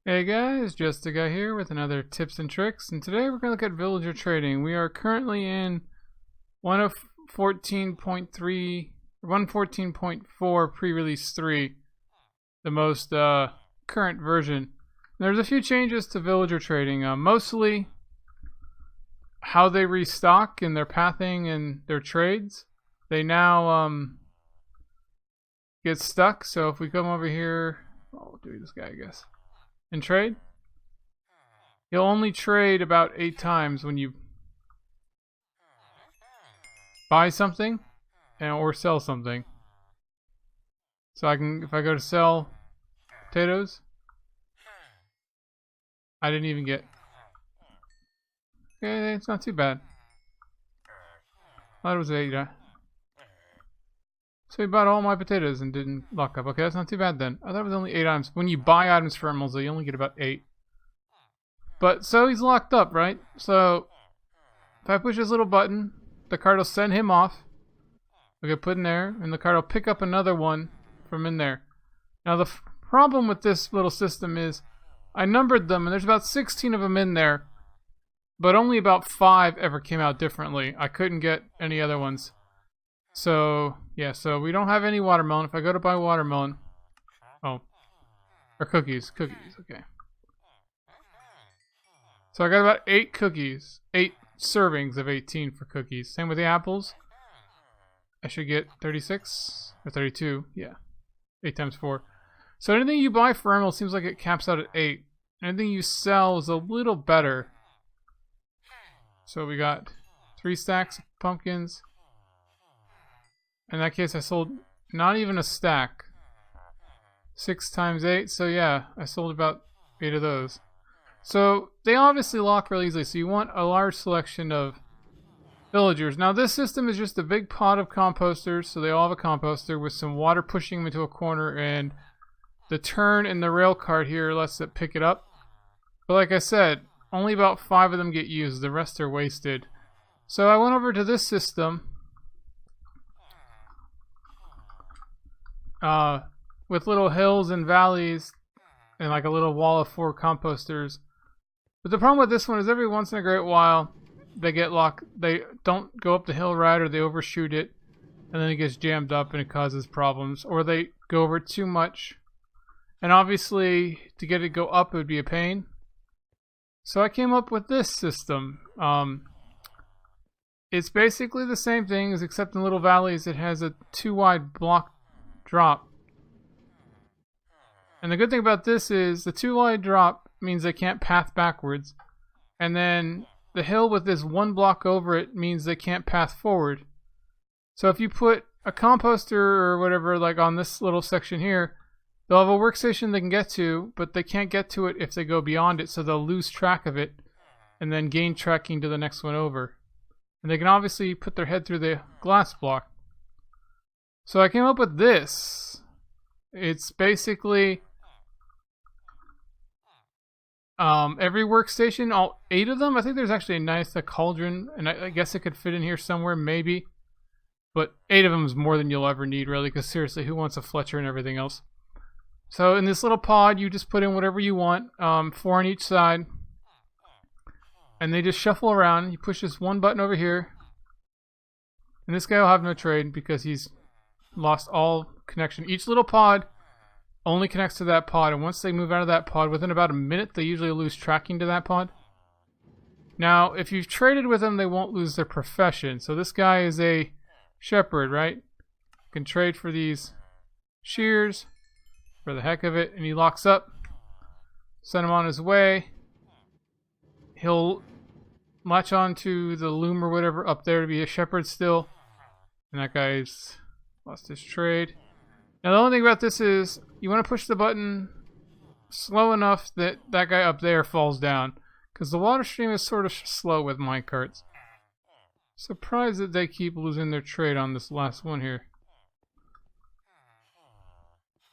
Hey guys, Justa guy here with another tips and tricks, and today we're going to look at villager trading. We are currently in 1.14.3, 1.14.4 pre-release 3, the most current version. There's a few changes to villager trading, mostly how they restock and their pathing and their trades. They now get stuck, so if we come over here, we'll do this guy I guess. And trade, you'll only trade about 8 times when you buy something or sell something. So if I go to sell potatoes, I didn't even get. Okay, it's not too bad. I thought it was 8. So he bought all my potatoes and didn't lock up. Okay, that's not too bad then. I thought it was only 8 items. When you buy items for emeralds, you only get about 8. But so he's locked up, right? So if I push this little button, the card will send him off. Okay, put in there, and the card will pick up another one from in there. Now the problem with this little system is I numbered them, and there's about 16 of them in there, but only about 5 ever came out differently. I couldn't get any other ones. So, yeah, so we don't have any watermelon. If I go to buy watermelon, or cookies, okay. So I got about 8 cookies, 8 servings of 18 for cookies. Same with the apples. I should get 36 or 32, yeah, 8 times 4. So anything you buy for emerald seems like it caps out at 8. Anything you sell is a little better. So we got 3 stacks of pumpkins. In that case, I sold not even a stack. 6 times 8, so yeah, I sold about 8 of those. So they obviously lock really easily, so you want a large selection of villagers. Now this system is just a big pot of composters, so they all have a composter with some water pushing them into a corner, and the turn in the rail cart here lets it pick it up. But like I said, only about 5 of them get used, the rest are wasted. So I went over to this system. With little hills and valleys and like a little wall of 4 composters. But the problem with this one is every once in a great while they get locked. They don't go up the hill right, or they overshoot it and then it gets jammed up and it causes problems, or they go over too much. And obviously to get it to go up it would be a pain. So I came up with this system. It's basically the same thing, except in little valleys it has a 2 wide block drop. And the good thing about this is the 2 wide drop means they can't path backwards, and then the hill with this 1 block over it means they can't path forward. So if you put a composter or whatever like on this little section here, they'll have a workstation they can get to, but they can't get to it if they go beyond it, so they'll lose track of it and then gain tracking to the next one over. And they can obviously put their head through the glass block. So I came up with this. It's basically every workstation, all 8 of them. I think there's actually a nice cauldron, and I guess it could fit in here somewhere, maybe. But 8 of them is more than you'll ever need, really, because seriously, who wants a Fletcher and everything else? So in this little pod, you just put in whatever you want, 4 on each side, and they just shuffle around. You push this 1 button over here, and this guy will have no trade because he's lost all connection. Each little pod only connects to that pod, and once they move out of that pod, within about a minute, they usually lose tracking to that pod. Now, if you've traded with them, they won't lose their profession. So this guy is a shepherd, right? You can trade for these shears for the heck of it, and he locks up. Send him on his way. He'll latch on to the loom or whatever up there to be a shepherd still, and that guy's lost his trade. Now the only thing about this is you want to push the button slow enough that that guy up there falls down, because the water stream is sort of slow with minecarts. Surprised that they keep losing their trade on this last one here.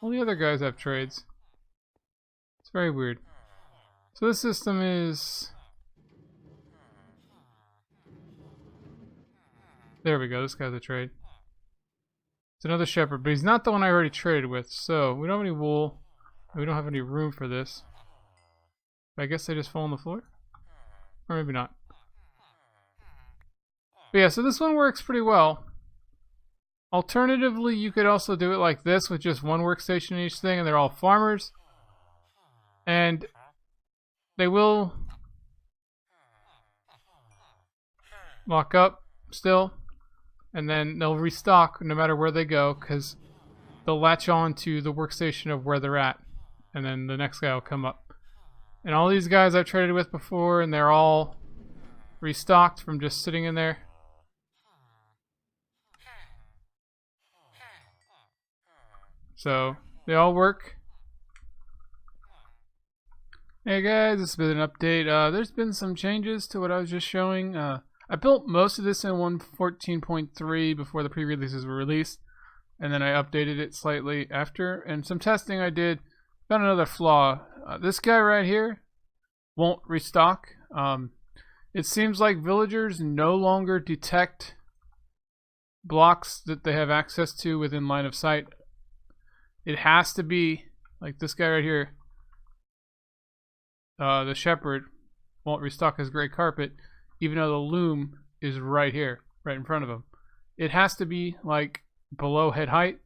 All the other guys have trades. It's very weird. So this system is... There we go, this guy's a trade. It's another shepherd, but he's not the one I already traded with, so we don't have any wool. We don't have any room for this. I guess they just fall on the floor? Or maybe not. But yeah, so this one works pretty well. Alternatively, you could also do it like this with just one workstation in each thing, and they're all farmers. And they will lock up still, and then they'll restock no matter where they go, because they'll latch on to the workstation of where they're at, and then the next guy will come up. And all these guys I've traded with before, and they're all restocked from just sitting in there. So they all work. Hey guys, this has been an update. There's been some changes to what I was just showing. I built most of this in 1.14.3 before the pre-releases were released, and then I updated it slightly after. And some testing I did, found another flaw. This guy right here won't restock. It seems like villagers no longer detect blocks that they have access to within line of sight. It has to be like this guy right here. The shepherd won't restock his gray carpet, even though the loom is right here, right in front of him. It has to be like below head height,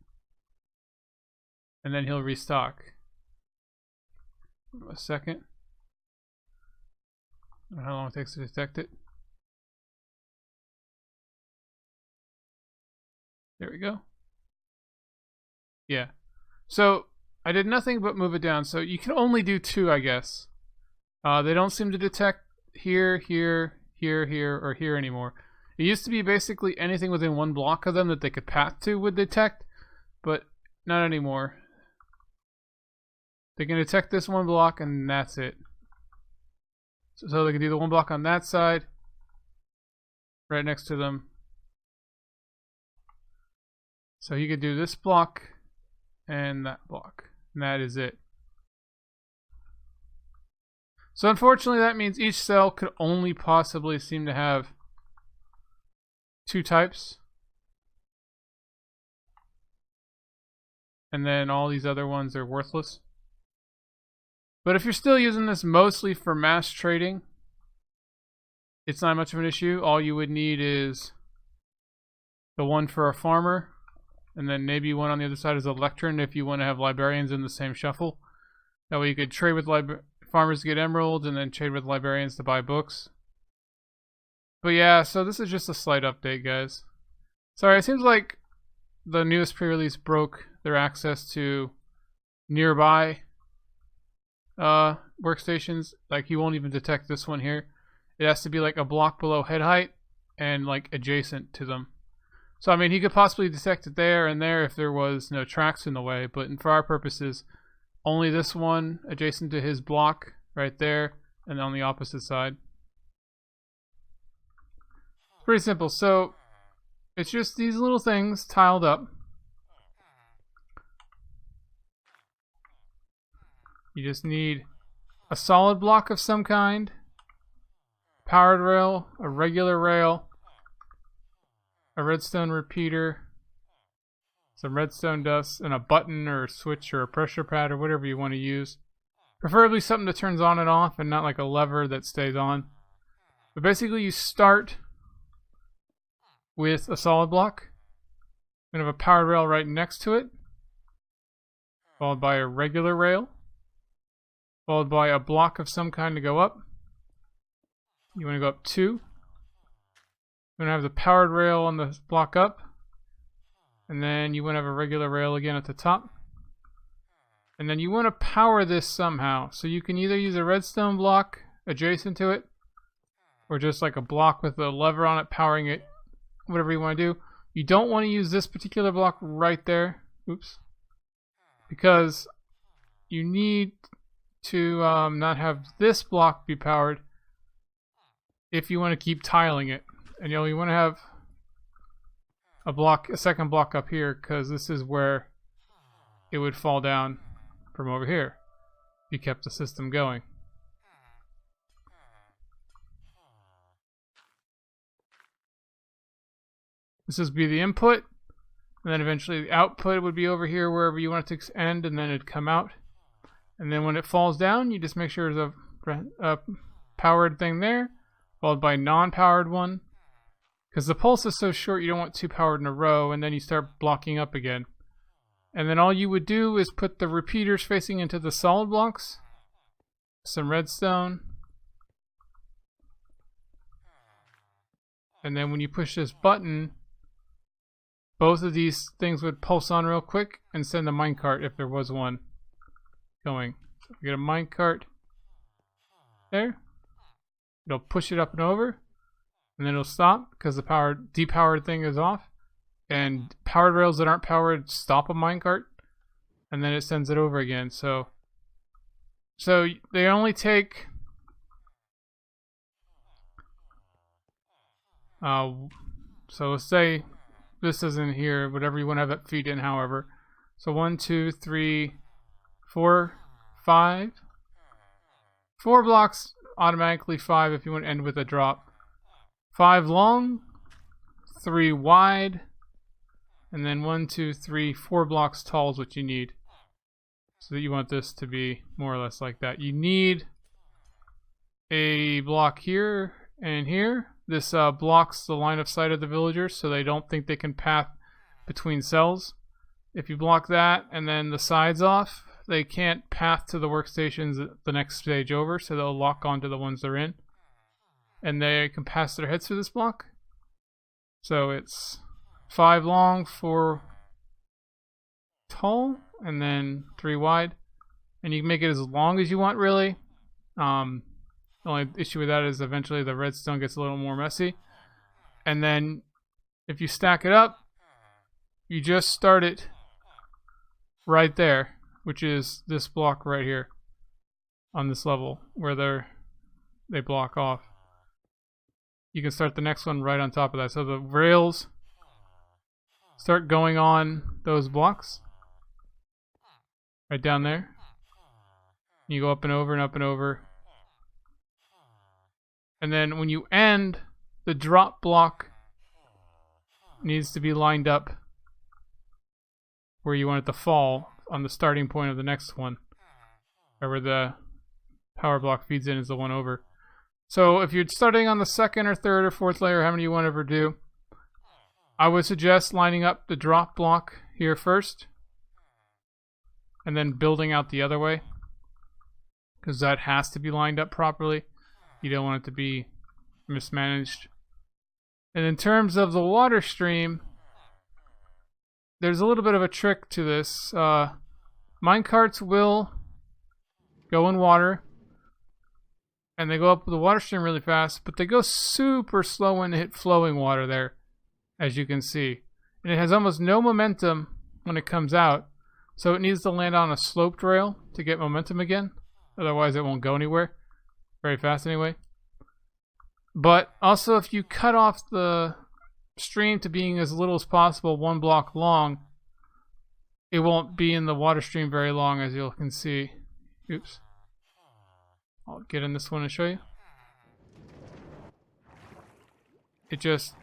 and then he'll restock. A second. I don't know how long it takes to detect it. There we go. Yeah. So I did nothing but move it down. So you can only do 2, I guess. They don't seem to detect here, here, here, here, or here anymore. It used to be basically anything within 1 block of them that they could path to would detect, but not anymore. They can detect this 1 block, and that's it. So they can do the 1 block on that side, right next to them. So you could do this block and that block, and that is it. So unfortunately, that means each cell could only possibly seem to have 2 types, and then all these other ones are worthless. But if you're still using this mostly for mass trading, it's not much of an issue. All you would need is the one for a farmer, and then maybe one on the other side is a lectern if you want to have librarians in the same shuffle. That way you could trade with farmers to get emeralds, and then trade with librarians to buy books. But yeah, so this is just a slight update, guys. Sorry, it seems like the newest pre-release broke their access to nearby workstations. Like, he won't even detect this one here. It has to be like a block below head height and like adjacent to them. So I mean, he could possibly detect it there and there if there was no tracks in the way, but for our purposes, only this one adjacent to his block right there, and on the opposite side. Pretty simple. So it's just these little things tiled up. You just need a solid block of some kind, powered rail, a regular rail, a redstone repeater, some redstone dust, and a button or a switch or a pressure pad or whatever you want to use. Preferably something that turns on and off and not like a lever that stays on. But basically you start with a solid block. You're going to have a powered rail right next to it, followed by a regular rail, followed by a block of some kind to go up. You want to go up 2. You're going to have the powered rail on the block up, and then you want to have a regular rail again at the top. And then you want to power this somehow. So you can either use a redstone block adjacent to it, or just like a block with a lever on it powering it, whatever you want to do. You don't want to use this particular block right there. Oops. Because you need to not have this block be powered if you want to keep tiling it. And you want to have a second block up here, because this is where it would fall down from over here if you kept the system going. This would be the input, and then eventually the output would be over here wherever you want it to end, and then it'd come out. And then when it falls down, you just make sure there's a powered thing there, followed by non-powered one. Because the pulse is so short, you don't want 2 powered in a row, and then you start blocking up again. And then all you would do is put the repeaters facing into the solid blocks. Some redstone. And then when you push this button, both of these things would pulse on real quick and send a minecart if there was one going. So if you get a minecart there, it'll push it up and over, and then it'll stop because the depowered thing is off. And powered rails that aren't powered stop a minecart, and then it sends it over again. So they only take so let's say this isn't here, whatever you want to have that feed in, however. So 1, 2, 3, 4, 5. 4 blocks, automatically 5 if you want to end with a drop. 5 long, 3 wide, and then 1, 2, 3, 4 blocks tall is what you need. So that you want this to be more or less like that. You need a block here and here. This blocks the line of sight of the villagers so they don't think they can path between cells. If you block that and then the sides off, they can't path to the workstations the next stage over, so they'll lock onto the ones they're in. And they can pass their heads through this block. So it's 5 long, 4 tall, and then 3 wide. And you can make it as long as you want, really. The only issue with that is eventually the redstone gets a little more messy. And then if you stack it up, you just start it right there, which is this block right here on this level where they block off. You can start the next one right on top of that. So the rails start going on those blocks right down there. You go up and over and up and over. And then when you end, the drop block needs to be lined up where you want it to fall on the starting point of the next one. Or where the power block feeds in is the one over. So if you're starting on the second or third or fourth layer, how many you want to ever do, I would suggest lining up the drop block here first. And then building out the other way. Because that has to be lined up properly. You don't want it to be mismanaged. And in terms of the water stream, there's a little bit of a trick to this. Minecarts will go in water, and they go up the water stream really fast, but they go super slow when they hit flowing water there, as you can see. And it has almost no momentum when it comes out, so it needs to land on a sloped rail to get momentum again. Otherwise it won't go anywhere. Very fast anyway. But also if you cut off the stream to being as little as possible, 1 block long, it won't be in the water stream very long, as you can see. Oops. I'll get in this one and show you. It just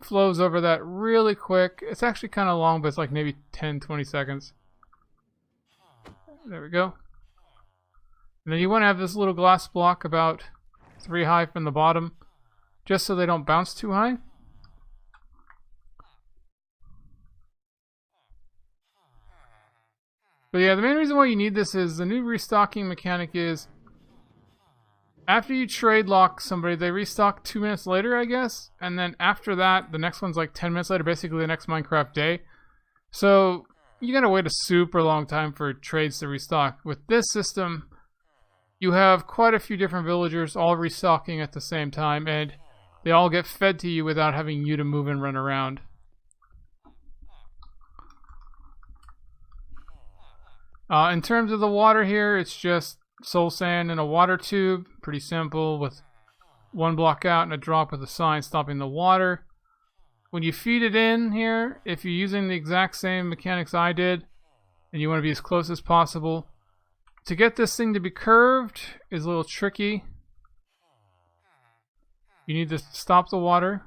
flows over that really quick. It's actually kind of long, but it's like maybe 10-20 seconds. There we go. And then you want to have this little glass block about 3 high from the bottom, just so they don't bounce too high. But yeah, the main reason why you need this is the new restocking mechanic is after you trade lock somebody, they restock 2 minutes later, I guess. And then after that, the next one's like 10 minutes later, basically the next Minecraft day. So you gotta wait a super long time for trades to restock. With this system, you have quite a few different villagers all restocking at the same time, and they all get fed to you without having you to move and run around. In terms of the water here, it's just soul sand in a water tube. Pretty simple, with 1 block out and a drop with a sign stopping the water. When you feed it in here, if you're using the exact same mechanics I did, and you want to be as close as possible, to get this thing to be curved is a little tricky. You need to stop the water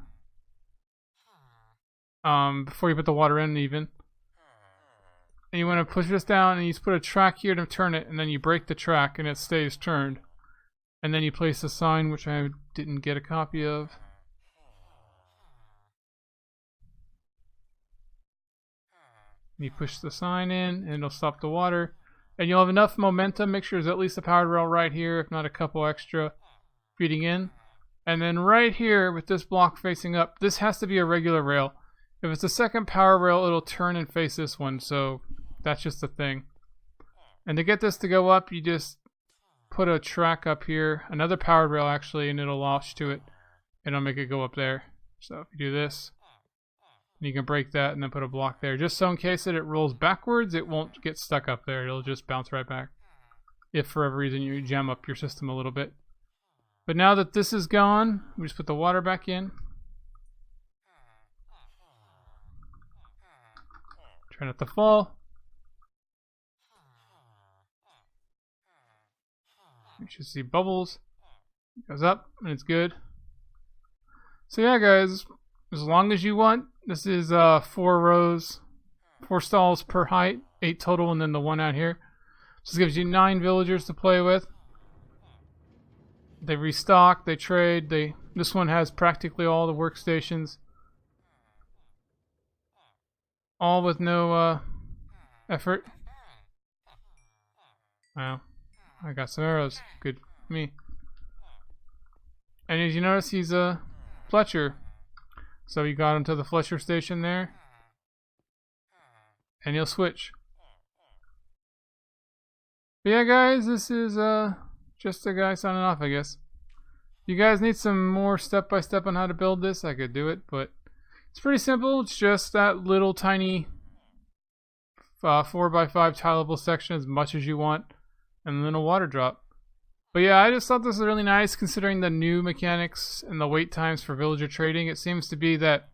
before you put the water in even. And you want to push this down and you just put a track here to turn it, and then you break the track and it stays turned. And then you place a sign, which I didn't get a copy of. You push the sign in and it'll stop the water. And you'll have enough momentum. Make sure there's at least a powered rail right here, if not a couple extra feeding in. And then right here with this block facing up, this has to be a regular rail. If it's a second power rail, it'll turn and face this one. So that's just the thing. And to get this to go up, you just put a track up here, another powered rail actually, and it'll launch to it. And it'll make it go up there. So if you do this, you can break that and then put a block there. Just so in case that it rolls backwards, it won't get stuck up there. It'll just bounce right back. If for whatever reason you jam up your system a little bit. But now that this is gone, we just put the water back in. Try not to fall. You should see bubbles. It goes up and it's good. So yeah guys, as long as you want, this is 4 rows, 4 stalls per height, 8 total, and then the one out here. So this gives you 9 villagers to play with. They restock, they trade, this one has practically all the workstations. All with no effort. Wow. I got some arrows. Good for me. And as you notice, he's a Fletcher. So you got him to the Fletcher station there. And he'll switch. But yeah guys, this is just a guy signing off, I guess. If you guys need some more step-by-step on how to build this, I could do it, but it's pretty simple. It's just that little tiny 4x5 tileable section, as much as you want, and then a water drop. But yeah, I just thought this was really nice considering the new mechanics and the wait times for villager trading. It seems to be that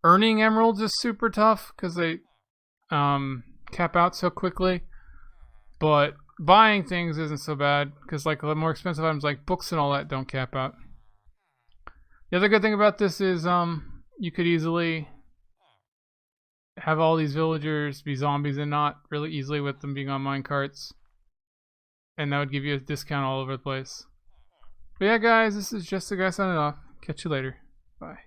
earning emeralds is super tough because they cap out so quickly. But buying things isn't so bad because like the more expensive items like books and all that don't cap out. The other good thing about this is you could easily have all these villagers be zombies and not really easily with them being on minecarts. And that would give you a discount all over the place. But yeah guys, this is just a guy signing off. Catch you later. Bye.